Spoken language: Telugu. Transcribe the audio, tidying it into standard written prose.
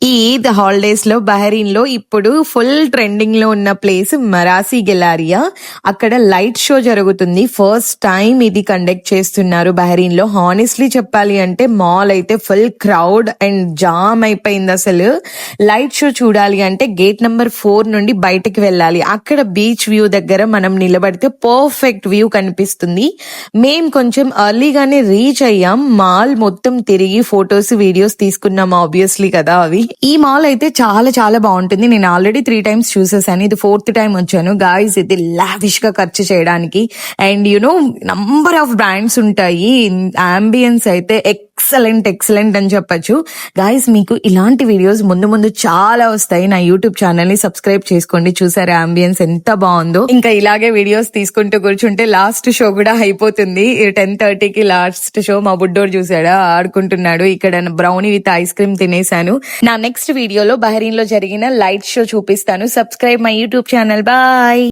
ఈ ఈద్ హాలిడేస్ లో బహరీన్ లో ఇప్పుడు ఫుల్ ట్రెండింగ్ లో ఉన్న ప్లేస్ మరాసి గెలారియా. అక్కడ లైట్ షో జరుగుతుంది. ఫస్ట్ టైం ఇది కండక్ట్ చేస్తున్నారు బహరీన్ లో. హానెస్ట్లీ చెప్పాలి అంటే మాల్ అయితే ఫుల్ క్రౌడ్ అండ్ జామ్ అయిపోయింది. అసలు లైట్ షో చూడాలి అంటే గేట్ నెంబర్ 4 నుండి బయటకు వెళ్ళాలి. అక్కడ బీచ్ వ్యూ దగ్గర మనం నిలబడితే పర్ఫెక్ట్ వ్యూ కనిపిస్తుంది. మేం కొంచెం ఎర్లీగానే రీచ్ అయ్యాం. మాల్ మొత్తం తిరిగి ఫొటోస్ వీడియోస్ తీసుకున్నాం ఆబ్వియస్లీ కదా అవి. ఈ మాల్ అయితే చాలా చాలా బాగుంటుంది. నేను ఆల్రెడీ 3 times చూసేసాను. ఇది 4th time వచ్చాను. గాయస్ ఇది లావిష్ గా ఖర్చు చేయడానికి అండ్ నంబర్ ఆఫ్ బ్రాండ్స్ ఉంటాయి. అంబియన్స్ అయితే ఎక్సలెంట్ అని చెప్పొచ్చు. గాయస్ మీకు ఇలాంటి వీడియోస్ ముందు ముందు చాలా వస్తాయి. నా యూట్యూబ్ ఛానల్ ని సబ్స్క్రైబ్ చేసుకోండి. చూసారా అంబియన్స్ ఎంత బాగుందో. ఇంకా ఇలాగే వీడియోస్ తీసుకుంటూ కూర్చుంటే లాస్ట్ షో కూడా అయిపోతుంది. 10:30కి లాస్ట్ షో. మా బుడ్డోడు చూసాడా ఆడుకుంటున్నాడు. ఇక్కడ బ్రౌనీ విత్ ఐస్ క్రీమ్ తినేసాను. నా నెక్స్ట్ వీడియోలో బహరీన్ లో జరిగిన లైట్ షో చూపిస్తాను. Subscribe my YouTube channel. Bye.